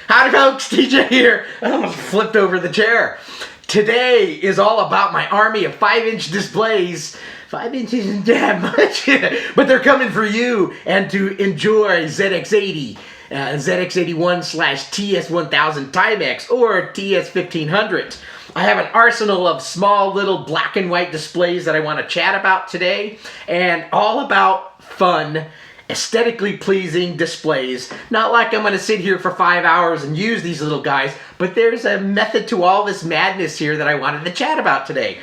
Howdy folks, TJ here. I almost flipped over the chair. Today is all about my army of 5-inch displays. 5 inches isn't that much, but they're coming for you and to enjoy ZX80, ZX81/TS1000 Timex or TS1500. I have an arsenal of small little black and white displays that I want to chat about today, and all about fun, aesthetically pleasing displays. Not like I'm going to sit here for 5 hours and use these little guys, but there's a method to all this madness here that I wanted to chat about today.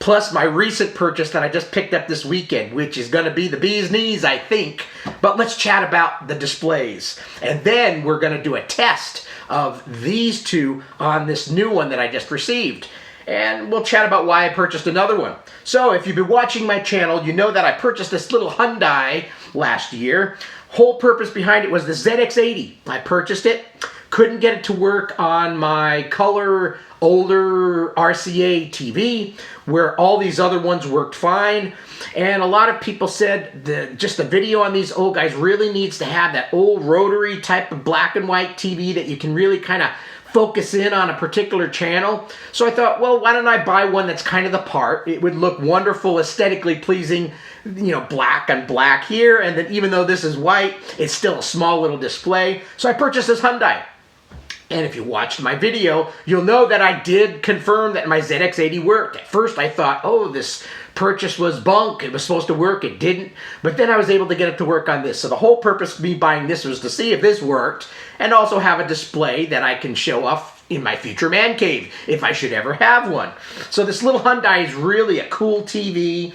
Plus my recent purchase that I just picked up this weekend, which is going to be the bee's knees, I think. But let's chat about the displays. And then we're going to do a test of these two on this new one that I just received. And we'll chat about why I purchased another one. So if you've been watching my channel, you know that I purchased this little Hyundai last year. Whole purpose behind it was the ZX80. I purchased it, couldn't get it to work on my color older RCA TV, where all these other ones worked fine. And a lot of people said just the video on these old guys really needs to have that old rotary type of black and white TV that you can really kind of focus in on a particular channel. So I thought, well, why don't I buy one that's kind of the part? It would look wonderful, aesthetically pleasing, you know, black on black here, and then even though this is white, it's still a small little display. So I purchased this Hyundai. And if you watched my video, you'll know that I did confirm that my ZX80 worked. At first I thought, oh, this purchase was bunk. It was supposed to work. It didn't. But then I was able to get it to work on this. So the whole purpose of me buying this was to see if this worked and also have a display that I can show off in my future man cave if I should ever have one. So this little Hyundai is really a cool TV.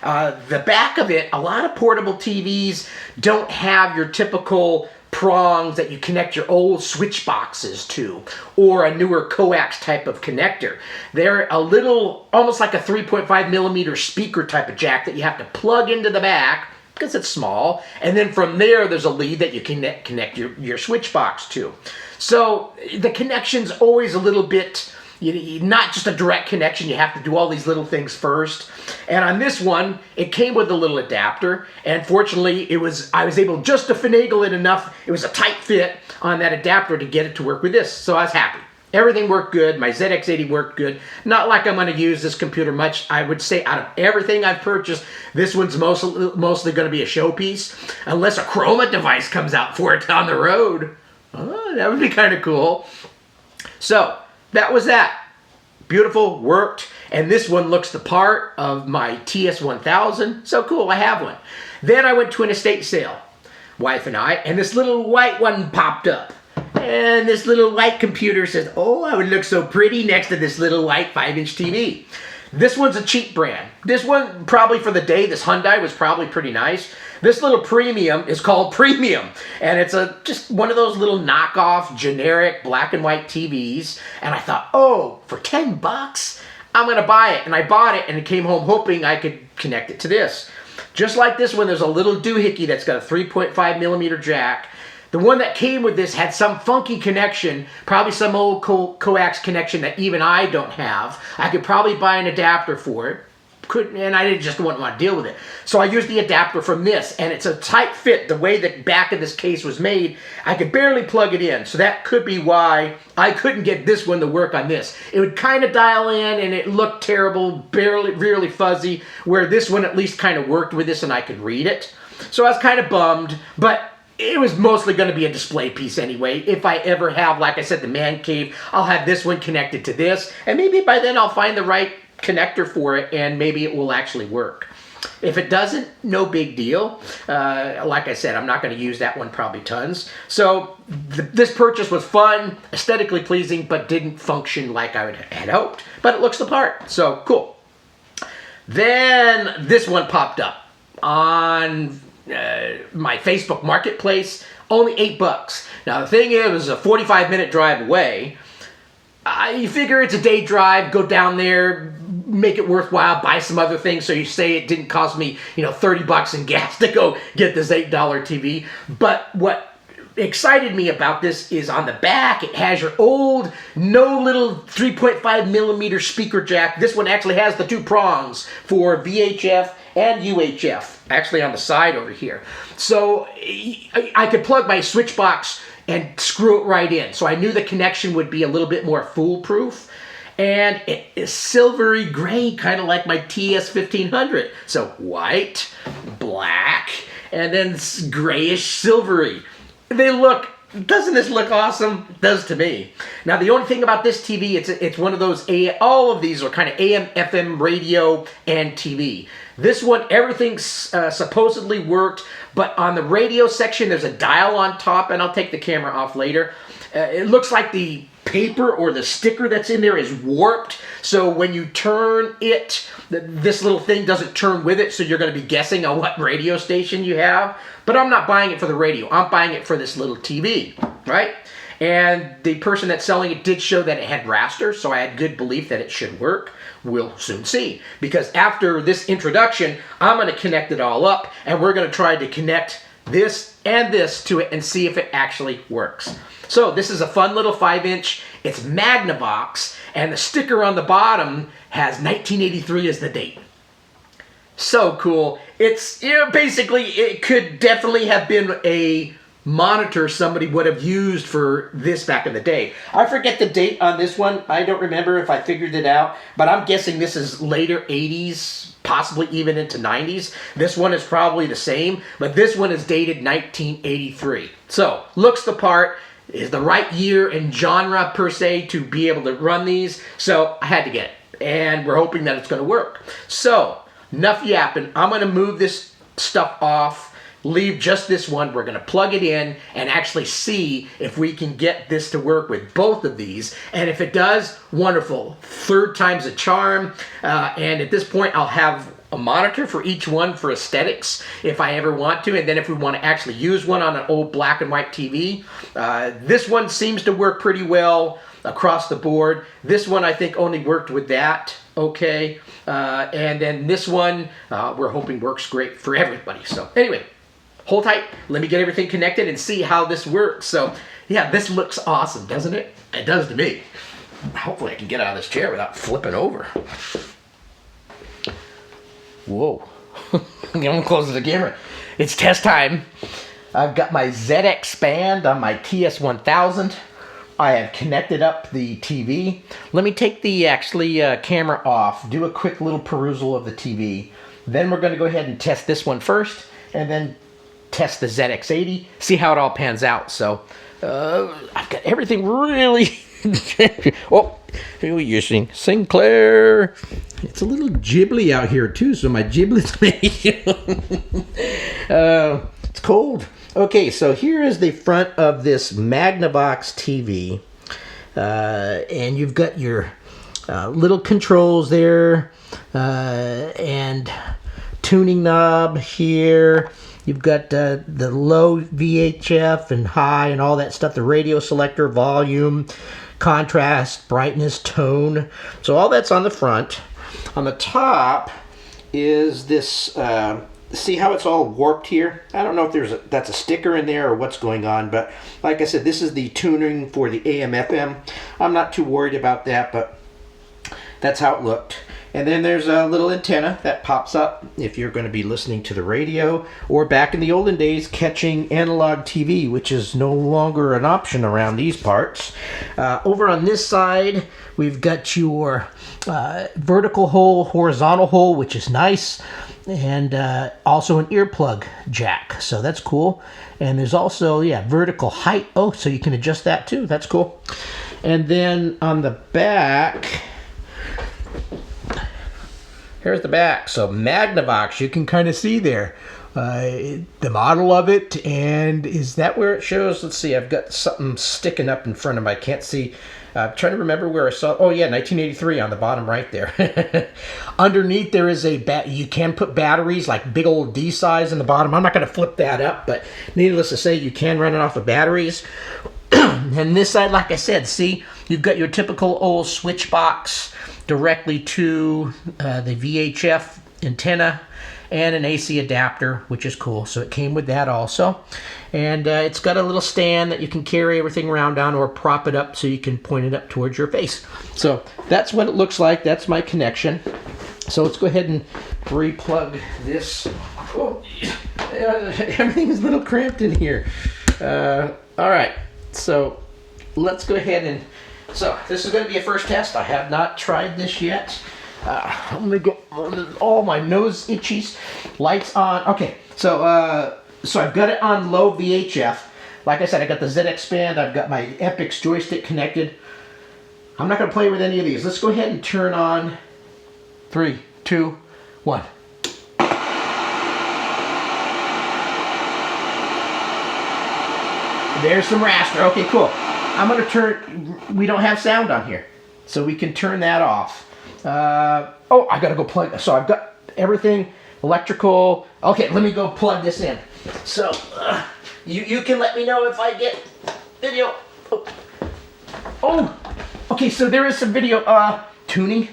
The back of it, a lot of portable TVs don't have your typical prongs that you connect your old switch boxes to, or a newer coax type of connector. They're a little, almost like a 3.5 millimeter speaker type of jack that you have to plug into the back because it's small, and then from there's a lead that you can connect your switch box to. So the connection's always a little bit, not just a direct connection, you have to do all these little things first. And on this one, it came with a little adapter, and fortunately I was able just to finagle it enough. It was a tight fit on that adapter to get it to work with this, so I was happy. Everything worked good. My ZX80 worked good. Not like I'm going to use this computer much. I would say out of everything I've purchased, this one's mostly going to be a showpiece, unless a Chroma device comes out for it down the road. Oh, that would be kind of cool. So that was that. Beautiful, worked, and this one looks the part of my TS1000. So cool, I have one. Then I went to an estate sale, wife and I, and this little white one popped up. And this little white computer says, oh, I would look so pretty next to this little white 5-inch TV. This one's a cheap brand. This one, probably for the day, this Hyundai was probably pretty nice. This little premium is called Premium, and it's just one of those little knockoff, generic black and white TVs. And I thought, oh, for 10 bucks, I'm going to buy it. And I bought it, and it came home hoping I could connect it to this. Just like this one, there's a little doohickey that's got a 3.5 millimeter jack. The one that came with this had some funky connection, probably some old coax connection that even I don't have. I could probably buy an adapter for it. And I just wouldn't want to deal with it. So I used the adapter from this, and it's a tight fit. The way the back of this case was made, I could barely plug it in. So that could be why I couldn't get this one to work on this. It would kind of dial in, and it looked terrible, really fuzzy, where this one at least kind of worked with this, and I could read it. So I was kind of bummed, but it was mostly going to be a display piece anyway. If I ever have, like I said, the man cave, I'll have this one connected to this, and maybe by then I'll find the right connector for it, and maybe it will actually work. If it doesn't, no big deal. Like I said, I'm not going to use that one probably tons. So this purchase was fun, aesthetically pleasing, but didn't function like I had hoped. But it looks the part, so cool. Then this one popped up on my Facebook Marketplace, only $8. Now the thing is, it was a 45-minute drive away. You figure it's a day drive, go down there, make it worthwhile, buy some other things, so you say it didn't cost me, $30 in gas to go get this $8 TV. But what excited me about this is on the back, it has your old, no little 3.5 millimeter speaker jack. This one actually has the two prongs for VHF and UHF, actually on the side over here. So I could plug my switch box and screw it right in. So I knew the connection would be a little bit more foolproof. And it is silvery gray, kind of like my TS1500. So white, black, and then grayish silvery. Doesn't this look awesome? It does to me. Now the only thing about this TV, it's one of those, all of these are kind of AM, FM, radio, and TV. This one, everything supposedly worked, but on the radio section, there's a dial on top, and I'll take the camera off later. It looks like the paper or the sticker that's in there is warped, so when you turn it, this little thing doesn't turn with it, so you're going to be guessing on what radio station you have. But I'm not buying it for the radio. I'm buying it for this little TV, right? And the person that's selling it did show that it had raster, so I had good belief that it should work. We'll soon see. Because after this introduction, I'm going to connect it all up, and we're going to try to connect this and this to it and see if it actually works. So this is a fun little 5-inch. It's Magnavox, and the sticker on the bottom has 1983 as the date. So cool. It's, basically, it could definitely have been a monitor somebody would have used for this back in the day. I forget the date on this one. I don't remember if I figured it out, but I'm guessing this is later 80s, possibly even into 90s. This one is probably the same, but this one is dated 1983. So, looks the part, is the right year and genre per se to be able to run these, so I had to get it. And we're hoping that it's going to work. So, enough yapping. I'm going to move this stuff off, leave just this one. We're going to plug it in and actually see if we can get this to work with both of these. And if it does, wonderful. Third time's a charm. And at this point, I'll have a monitor for each one for aesthetics if I ever want to. And then if we want to actually use one on an old black and white TV, this one seems to work pretty well across the board. This one I think only worked with that. Okay, and then this one we're hoping works great for everybody. So anyway, hold tight. Let me get everything connected and see how this works. So yeah, this looks awesome, doesn't it? It does to me. Hopefully I can get out of this chair without flipping over. Whoa. I'm going to close the camera. It's test time. I've got my ZXpand on my TS1000. I have connected up the TV. Let me take the camera off, do a quick little perusal of the TV. Then we're going to go ahead and test this one first, and then test the ZX80, see how it all pans out. So I've got everything really... Oh, who are you using? Sinclair. It's a little jibbly out here too, so my giblets it's cold. Okay, so here is the front of this Magnavox TV, and you've got your little controls there, and tuning knob here. You've got the low VHF and high and all that stuff, the radio selector, volume, contrast, brightness, tone. So all that's on the front. On the top is this... see how it's all warped here? I don't know if that's a sticker in there or what's going on, but like I said, this is the tuning for the AM FM. I'm not too worried about that, but that's how it looked. And then there's a little antenna that pops up if you're going to be listening to the radio, or back in the olden days catching analog TV, which is no longer an option around these parts. Over on this side, we've got your vertical hole, horizontal hole, which is nice, and also an earplug jack, so that's cool. And there's also, vertical height. Oh, so you can adjust that too. That's cool. And then on the back, here's the back. So Magnavox, you can kind of see there the model of it. And is that where it shows? Let's see, I've got something sticking up in front of me. I can't see. I'm trying to remember where I saw. Oh yeah, 1983 on the bottom right there. Underneath there is you can put batteries, like big old D size in the bottom. I'm not going to flip that up, but needless to say, you can run it off of batteries. And this side, like I said, see, you've got your typical old switch box directly to the VHF antenna, and an AC adapter, which is cool. So it came with that also. And it's got a little stand that you can carry everything around on or prop it up so you can point it up towards your face. So that's what it looks like. That's my connection. So let's go ahead and re-plug this. Oh, everything is a little cramped in here. All right, so let's go ahead and, so this is going to be a first test. I have not tried this yet. I'm going to get all my nose itchies. Lights on. Okay, so so I've got it on low VHF. Like I said, I got the ZXpand. I've got my Epix joystick connected. I'm not going to play with any of these. Let's go ahead and turn on 3, 2, 1. There's some raster. Okay, cool. I'm going to turn, we don't have sound on here, so we can turn that off. Oh, I got to go plug, so I've got everything, electrical. Okay, let me go plug this in. So, you can let me know if I get video. Oh, okay, so there is some video, tuning.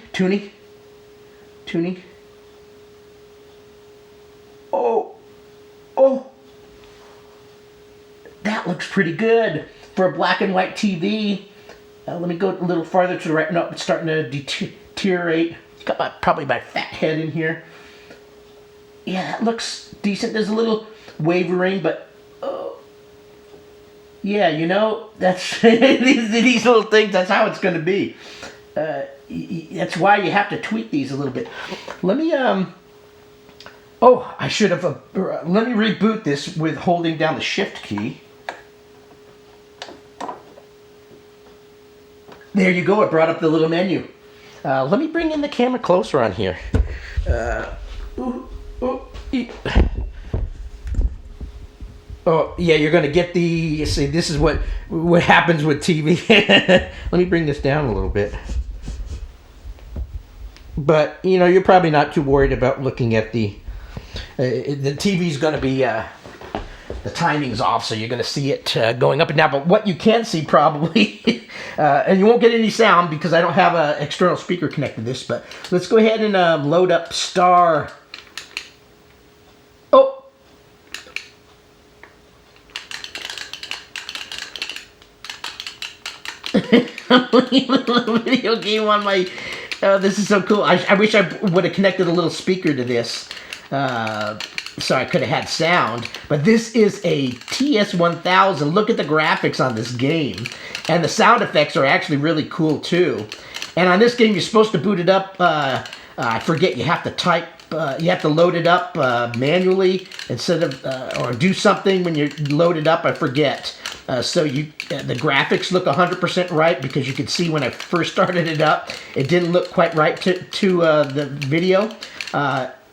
Oh. That looks pretty good for a black and white TV. Let me go a little farther to the right. No, it's starting to deteriorate. It's got probably my fat head in here. Yeah, that looks decent. There's a little wavering, but yeah, you know, that's these little things. That's how it's going to be. That's why you have to tweak these a little bit. Let me oh, I should have. Let me reboot this with holding down the Shift key. There you go. It brought up the little menu. Let me bring in the camera closer on here. Oh, yeah, you're going to get the... See, this is what happens with TV. Let me bring this down a little bit. But, you know, you're probably not too worried about looking at the TV's going to be... the timing's off, so you're going to see it going up and down. But what you can see probably, and you won't get any sound because I don't have an external speaker connected to this, but let's go ahead and load up Star. Oh! Little video game on my... this is so cool. I wish I would have connected a little speaker to this. So I could have had sound, but this is a TS1000. Look at the graphics on this game, and the sound effects are actually really cool too. And on this game, you're supposed to boot it up. I forget, you have to type, you have to load it up manually instead of, or do something when you load it up. I forget. So the graphics look 100% right because you could see when I first started it up, it didn't look quite right to the video.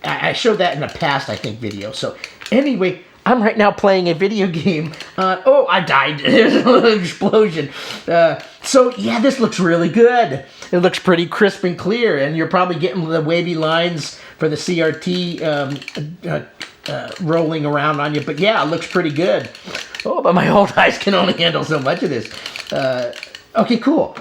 I showed that in a past, I think, video. So anyway, I'm right now playing a video game. Oh, I died. There's a little explosion. So yeah, this looks really good. It looks pretty crisp and clear, and you're probably getting the wavy lines for the CRT rolling around on you. But yeah, it looks pretty good. Oh, but my old eyes can only handle so much of this. Okay, cool.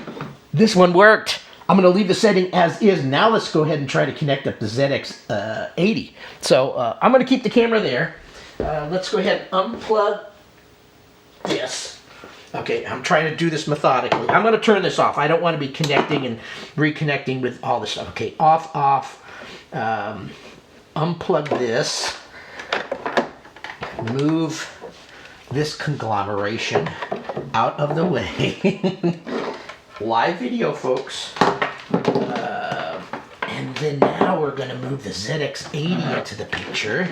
This one worked. I'm going to leave the setting as is. Now let's go ahead and try to connect up the ZX80. So I'm going to keep the camera there. Let's go ahead and unplug this. Okay, I'm trying to do this methodically. I'm going to turn this off. I don't want to be connecting and reconnecting with all this stuff. Okay, off. Unplug this. Move this conglomeration out of the way. Live video, folks. And then now we're going to move the ZX80 into the picture.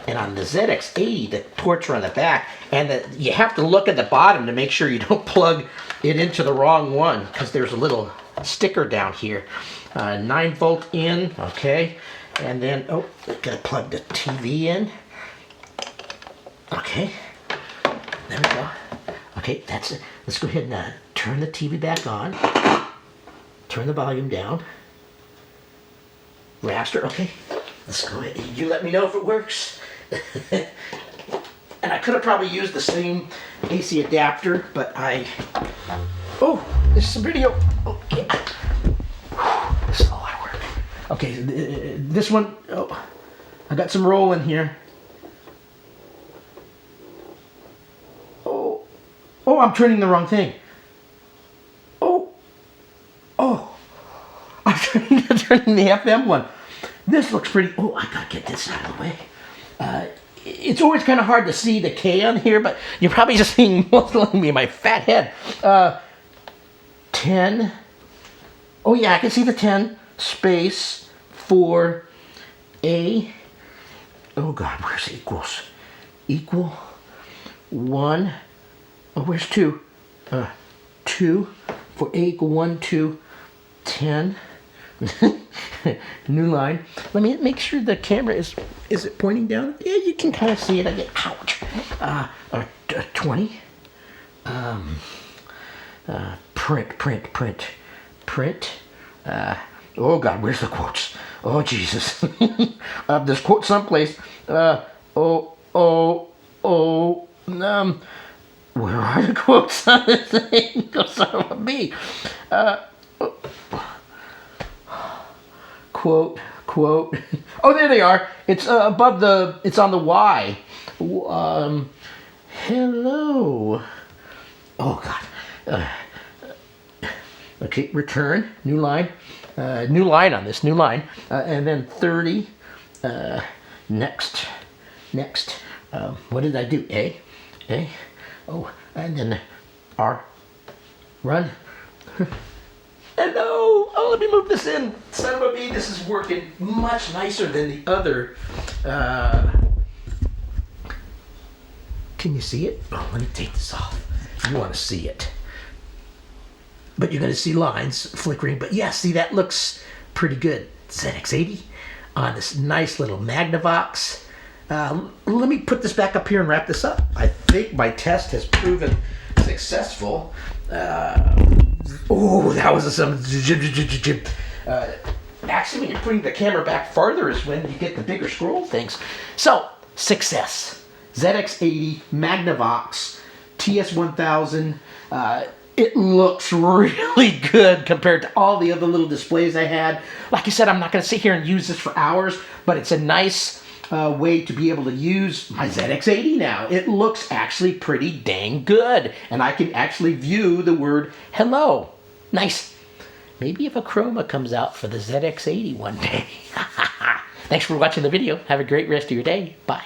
And on the ZX80, the ports are on the back, and you have to look at the bottom to make sure you don't plug it into the wrong one, because there's a little sticker down here. 9-volt in, okay. And then, oh, gotta plug the TV in. Okay, there we go. Okay, that's it. Let's go ahead and turn the TV back on. Turn the volume down. Raster, okay. Let's go ahead. You let me know if it works. And I could have probably used the same AC adapter, but oh, This is a video. Okay. This is a lot of work. Okay, this one, oh, I got some roll in here. Oh, I'm turning the wrong thing. I'm turning the FM one. This looks pretty, I gotta get this out of the way. It's always kind of hard to see the K on here, but you're probably just seeing mostly me, my fat head. 10. Oh yeah, I can see the 10. Space 4 A. Oh God, where's equals? Equal 1. Oh, where's 2? 2 for A equal 1, 2, 10. New line. Let me make sure the camera is it pointing down? Yeah, you can kind of see it. I get ouch. 20. Print. Oh God, where's the quotes? Oh Jesus. There's quotes someplace. Where are the quotes on this thing? Son of a bee. Quote. Oh, there they are. It's above the. It's on the Y. Hello. Oh God. Okay. Return. New line. New line on this. New line. And then 30. Next. What did I do? A. Oh, and then R. Run. Hello! Oh, let me move this in. Son of a bee, this is working much nicer than the other. Can you see it? Oh, let me take this off. You want to see it. But you're going to see lines flickering. But yeah, see, that looks pretty good. ZX80 on this nice little Magnavox. Let me put this back up here and wrap this up. I think my test has proven successful. Oh, that was some. Actually, when you're putting the camera back farther is when you get the bigger scroll things. So, success. ZX80, Magnavox, TS1000. It looks really good compared to all the other little displays I had. Like I said, I'm not going to sit here and use this for hours, but it's a nice way to be able to use my ZX80 now. It looks actually pretty dang good. And I can actually view the word hello. Nice. Maybe if a chroma comes out for the ZX80 one day. Thanks for watching the video. Have a great rest of your day. Bye.